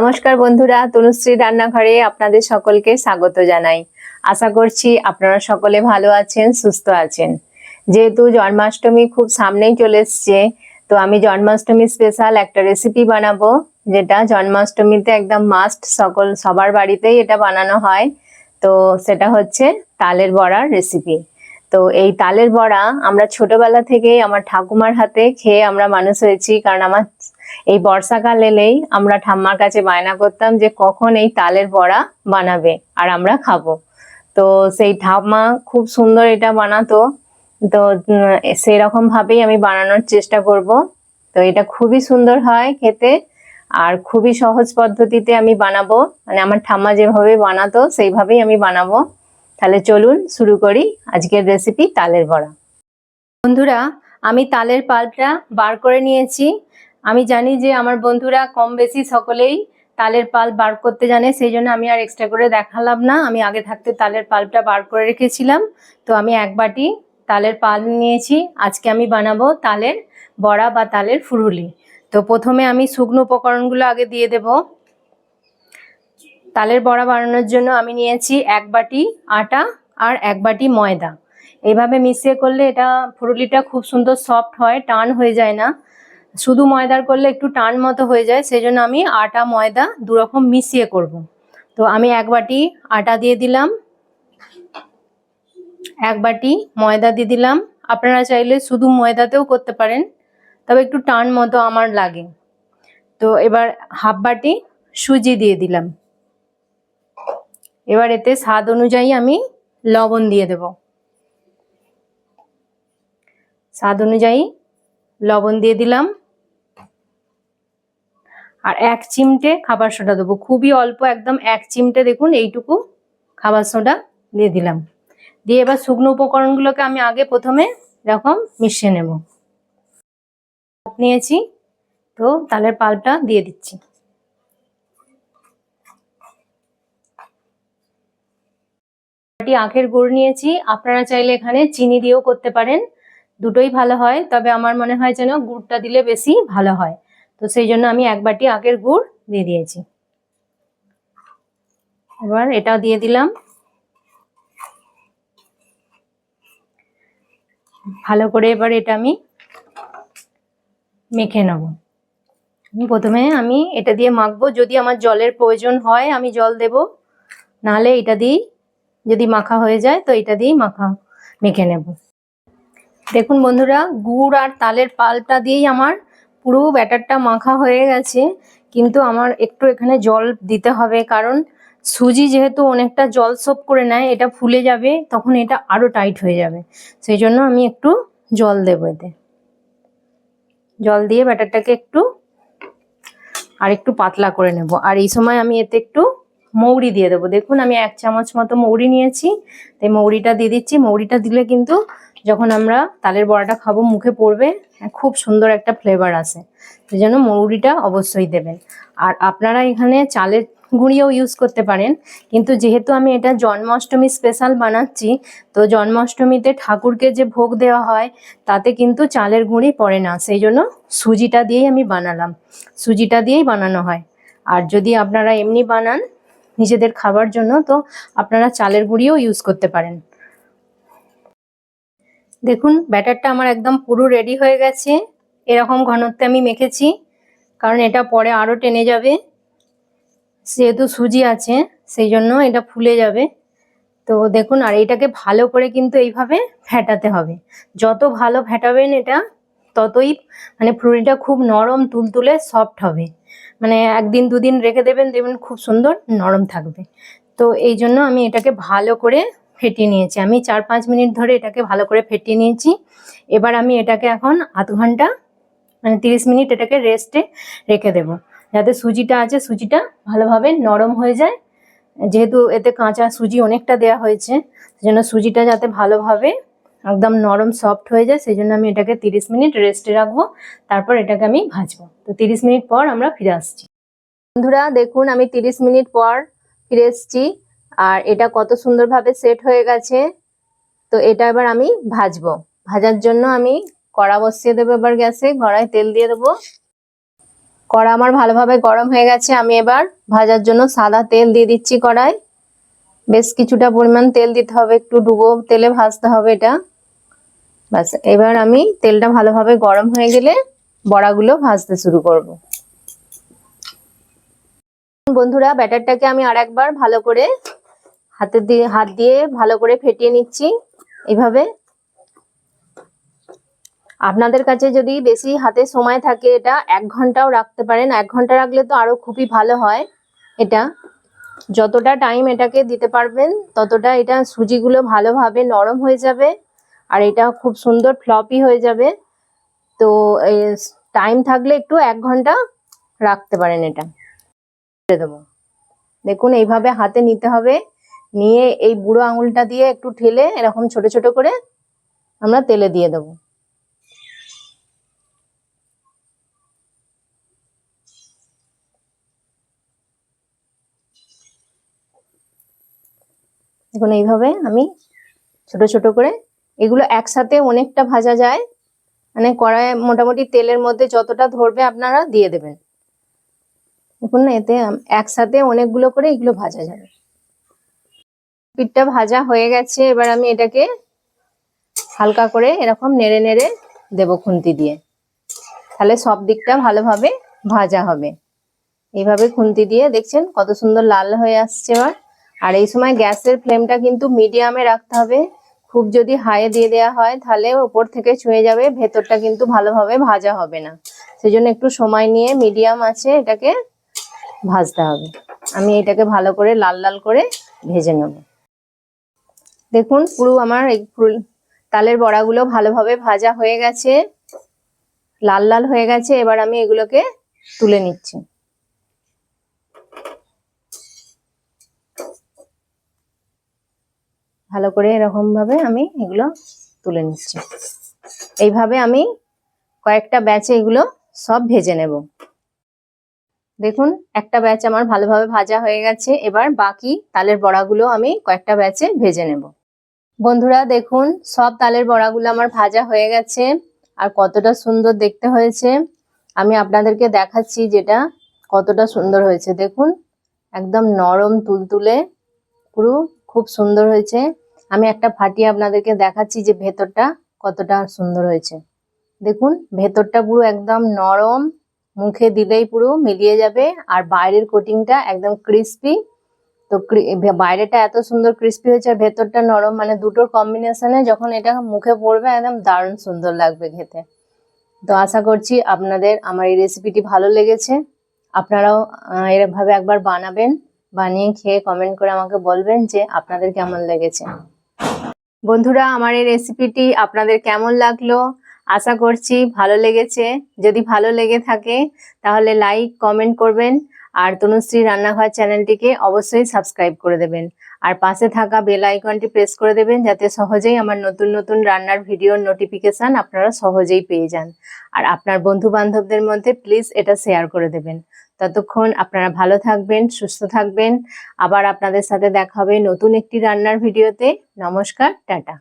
নমস্কার বন্ধুরা, তনুশ্রী রান্নাঘরে আপনাদের সকলকে স্বাগত জানাই। আশা করছি আপনারা সকলে ভালো আছেন, সুস্থ আছেন। যেহেতু জন্মাষ্টমী খুব সামনেই চলে এসছে, তো আমি জন্মাষ্টমী স্পেশাল একটা রেসিপি বানাবো, যেটা জন্মাষ্টমীতে একদম মাস্ট, সবার বাড়িতেই এটা বানানো হয়। তো সেটা হচ্ছে তালের বড়ার রেসিপি। তো এই তালের বড়া আমরা ছোটবেলা থেকেই আমার ঠাকুমার হাতে খেয়ে আমরা মানুষ হয়েছি, কারণ আমার এই বর্ষাকাল এলেই আমরা ঠাম্মার কাছে বায়না করতাম যে কখন এই তালের বড়া বানাবে আর আমরা খাবো। তো সেই ঠাম্মা খুব সুন্দর এটা বানাতো। তো সেই রকম ভাবেই আমি বানানোর চেষ্টা করব। তো এটা খুবই সুন্দর হয় খেতে, আর খুবই সহজ পদ্ধতিতে আমি বানাবো, মানে আমার ঠাম্মা যেভাবে বানাতো সেইভাবেই আমি বানাবো। তাহলে চলুন শুরু করি আজকের রেসিপি তালের বড়া। বন্ধুরা, আমি তালের পাল্পটা বার করে নিয়েছি। আমি জানি যে আমার বন্ধুরা কম বেশি সকলেই তালের পাল্প বার করতে জানে, সেই জন্য আমি আর এক্সট্রা করে দেখালাম না। আমি আগে থাকতে তালের পাল্পটা বার করে রেখেছিলাম। তো আমি এক বাটি তালের পাল্প নিয়েছি। আজকে আমি বানাবো তালের বড়া বা তালের ফুরুলি। তো প্রথমে আমি শুকনো উপকরণগুলো আগে দিয়ে দেব। তালের বড়া বানানোর জন্য আমি নিয়েছি এক বাটি আটা আর এক বাটি ময়দা। এইভাবে মিশিয়ে করলে এটা ফুরুলিটা খুব সুন্দর সফট হয়, টান হয়ে যায় না। শুধু ময়দার করলে একটু টান মতো হয়ে যায়, সেই জন্য আমি আটা ময়দা দুরকম মিশিয়ে করব। তো আমি এক বাটি আটা দিয়ে দিলাম, এক বাটি ময়দা দিয়ে দিলাম। আপনারা চাইলে শুধু ময়দাতেও করতে পারেন, তবে একটু টান মতো আমার লাগে। তো এবার হাফ বাটি সুজি দিয়ে দিলাম। এবার এতে স্বাদ অনুযায়ী আমি লবণ দিয়ে দেব। স্বাদ অনুযায়ী লবণ দিয়ে দিলাম। আর এক চিমটে খাবার সোডা দেবো, খুবই অল্প, একদম এক চিমটে, দেখুন এইটুকু খাবার সোডা দিয়ে দিলাম। দিয়ে এবার শুকনো উপকরণগুলোকে আমি আগে প্রথমে এরকম মিশিয়ে নেব। নিয়েছি, তো তালের পাল্পটা দিয়ে দিচ্ছি। আখের গুড় নিয়েছি, আপনারা চাইলে এখানে চিনি দিয়েও করতে পারেন, দুটোই ভালো হয়, তবে আমার মনে হয় যেন গুড়টা দিলে বেশি ভালো হয়। তো সেই জন্য আমি এক বাটি আখের গুড় দিয়ে দিয়েছি। এবার এটা দিয়ে দিলাম। ভালো করে এবার এটা আমি মেখে নেব। প্রথমে আমি এটা দিয়ে মাখবো, যদি আমার জলের প্রয়োজন হয় আমি জল দেব, নাহলে এটা দিয়েই যদি মাখা হয়ে যায় তো এটা দিয়েই মেখে নেব। দেখুন বন্ধুরা, গুড় আর তালের পাল্পটা দিয়েই আমার পুরো ব্যাটারটা মাখা হয়ে গেছে, কিন্তু আমার একটু এখানে জল দিতে হবে, কারণ সুজি যেহেতু অনেকটা জল সোপ করে নেয়, এটা ফুলে যাবে, তখন এটা আরো টাইট হয়ে যাবে। সেই জন্য আমি একটু জল দেবো এতে। জল দিয়ে ব্যাটারটাকে একটু পাতলা করে নেব। আর এই সময় আমি এতে একটু মৌরি দিয়ে দেবো। দেখুন আমি এক চামচ মতো মৌরি নিয়েছি, তাই মৌরিটা দিয়ে দিচ্ছি। মৌরিটা দিলে কিন্তু যখন আমরা তালের বড়াটা খাবো মুখে পড়বে, খুব সুন্দর একটা ফ্লেভার আসে, সেই জন্য মৌরিটা অবশ্যই দেবেন। আর আপনারা এখানে চালের গুঁড়িও ইউজ করতে পারেন, কিন্তু যেহেতু আমি এটা জন্মাষ্টমী স্পেশাল বানাচ্ছি, তো জন্মাষ্টমীতে ঠাকুরকে যে ভোগ দেওয়া হয় তাতে কিন্তু চালের গুঁড়ি পড়ে না, সেই জন্য সুজিটা দিয়েই আমি বানালাম। সুজিটা দিয়েই বানানো হয়। আর যদি আপনারা এমনি বানান নিজেদের খাবার জন্য, তো আপনারা চালের গুঁড়িও ইউজ করতে পারেন। দেখুন ব্যাটারটা আমার একদম পুরো রেডি হয়ে গেছে। এরকম ঘনত্বে আমি মেখেছি, কারণ এটা পরে আরো টেনে যাবে, যেহেতু সুজি আছে সেই জন্য এটা ফুলে যাবে। তো দেখুন, আর এটাকে ভালো করে কিন্তু এইভাবে ফেটাতে হবে। যত ভালো ফেটাবেন এটা ততই মানে ফুলটা খুব নরম তুলতুলে সফট হবে। মানে একদিন দুদিন রেখে দেবেন, দেখবেন খুব সুন্দর নরম থাকবে। তো এই জন্য আমি এটাকে ভালো করে ফেটিয়ে নিয়েছি। আমি 4-5 মিনিট ধরে এটাকে ভালো করে ফেটিয়ে নিয়েছি। এবার আমি এটাকে এখন আধ ঘন্টা মানে 30 মিনিট এটাকে রেস্টে রেখে দেব, যাতে সুজিটা আছে সুজিটা ভালোভাবে নরম হয়ে যায়। যেহেতু এতে কাঁচা সুজি অনেকটা দেওয়া হয়েছে, সেজন্য সুজিটা যাতে ভালোভাবে একদম নরম সফট হয়ে যায়, সেই জন্য আমি এটাকে 30 মিনিট রেস্টে রাখবো। তারপর এটাকে আমি ভাজবো। তো 30 মিনিট পর আমরা ফিরে আসছি। বন্ধুরা দেখুন, আমি 30 মিনিট পর ফিরে এসছি, আর এটা কত সুন্দরভাবে সেট হয়ে গেছে। তো এটা এবার আমি ভাজবো। ভাজার জন্য আমি কড়া বসিয়ে দেবো। এবার গ্যাসে কড়াই তেল দিয়ে দেবো। কড়া আমার ভালোভাবে গরম হয়ে গেছে। আমি এবার ভাজার জন্য সাদা তেল দিয়ে দিচ্ছি কড়াই। বেশ কিছুটা পরিমাণ তেল দিতে হবে, একটু ডুবো তেলে ভাজতে হবে এটা। ব্যাস, এবার আমি তেলটা ভালোভাবে গরম হয়ে গেলে বড়াগুলো ভাজতে শুরু করব। বন্ধুরা, ব্যাটারটাকে আমি আরেকবার ভালো করে হাত দিয়ে ভালো করে ফেটিয়ে নিচ্ছি এইভাবে। আপনাদের কাছে যদি বেশি হাতে সময় থাকে এটা 1 ঘন্টাও রাখতে পারেন। 1 ঘন্টা রাখলে তো আরো খুবই ভালো হয়। এটা যতটা টাইম এটাকে দিতে পারবেন ততটা এটা সুজিগুলো ভালোভাবে নরম হয়ে যাবে আর এটা খুব সুন্দর ফ্লপি হয়ে যাবে। তো টাইম থাকলে একটু 1 ঘন্টা রাখতে পারেন। এটা দেবো, দেখুন এইভাবে হাতে নিতে হবে, নিয়ে এই বুড়ো আঙুলটা দিয়ে একটু ঠেলে এরকম ছোট ছোট করে আমরা তেলে দিয়ে দেবো। দেখুন এইভাবে আমি ছোট ছোট করে, এগুলো একসাথে অনেকটা ভাজা যায়, মানে কড়াই মোটামুটি তেলের মধ্যে যতটা ধরবে আপনারা দিয়ে দেবেন। দেখুন না, এতে একসাথে অনেকগুলো করে এগুলো ভাজা যাবে। পিঠটা ভাজা হয়ে গেছে, এবার আমি এটাকে হালকা করে এরকম নেড়ে নেড়ে দেবো খুন্তি দিয়ে, তাহলে সব দিকটা ভালোভাবে ভাজা হবে। এইভাবে খুন্তি দিয়ে দেখছেন কত সুন্দর লাল হয়ে আসছে এবার। আর এই সময় গ্যাসের ফ্লেমটা কিন্তু মিডিয়ামে রাখতে হবে। খুব যদি হাই দিয়ে দেওয়া হয় তাহলে উপর থেকে ছুঁয়ে যাবে, ভেতরটা কিন্তু ভালোভাবে ভাজা হবে না। সেই জন্য একটু সময় নিয়ে মিডিয়াম আছে এটাকে ভাজতে হবে। আমি এটাকে ভালো করে লাল লাল করে ভেজে নেব। দেখুন পুরো আমার এই তালের বড়াগুলো ভালোভাবে ভাজা হয়ে গেছে, লাল লাল হয়ে গেছে। এবার আমি এগুলোকে তুলে নিচ্ছি। ভালো করে এরকম ভাবে আমি এগুলো তুলে নিচ্ছি। এইভাবে আমি কয়েকটা ব্যাচে এগুলো সব ভেজে নেব। দেখুন একটা ব্যাচ আমার ভালোভাবে ভাজা হয়ে গেছে, এবার বাকি তালের বড়াগুলো আমি কয়েকটা ব্যাচে ভেজে নেব। বন্ধুরা দেখুন সব তালের বড়াগুলো আমার ভাজা হয়ে গেছে আর কতটা সুন্দর দেখতে হয়েছে আমি আপনাদেরকে দেখাচ্ছি যেটা কতটা সুন্দর হয়েছে। দেখুন একদম নরম তুলতুলে, পুরো খুব সুন্দর হয়েছে। আমি একটা ফাটিয়ে আপনাদেরকে দেখাচ্ছি যে ভেতরটা কতটা সুন্দর হয়েছে। দেখুন ভেতরটা পুরো একদম নরম, মুখে দিলেই পুরো মিলিয়ে যাবে। আর বাইরের কোটিংটা একদম ক্রিস্পি। তো বাইরেটা এত সুন্দর ক্রিস্পি হয়েছে আর ভেতরটা নরম, মানে দুটোর কম্বিনেশনে যখন এটা মুখে পড়বে একদম দারুণ সুন্দর লাগবে খেতে। তো আশা করছি আপনাদের আমার এই রেসিপিটি ভালো লেগেছে। আপনারাও এরকমভাবে একবার বানাবেন, বানিয়ে খেয়ে কমেন্ট করে আমাকে বলবেন যে আপনাদের কেমন লেগেছে। বন্ধুরা আমার এই রেসিপিটি আপনাদের কেমন লাগলো, আশা করছি ভালো লেগেছে। যদি ভালো লেগে থাকে তাহলে লাইক কমেন্ট করবেন আর তনুশ্রী রান্নাঘর চ্যানেলটিকে অবশ্যই সাবস্ক্রাইব করে দেবেন আর পাশে থাকা বেল আইকনটি প্রেস করে দেবেন যাতে সহজেই আমার নতুন নতুন রান্নার ভিডিওর নোটিফিকেশন আপনারা সহজেই পেয়ে যান। আর আপনার বন্ধু বান্ধবদের মধ্যে প্লিজ এটা শেয়ার করে দেবেন। ততক্ষণ আপনারা ভালো থাকবেন, সুস্থ থাকবেন। আবার আপনাদের সাথে দেখা হবে নতুন একটি রান্নার ভিডিওতে। নমস্কার, টাটা।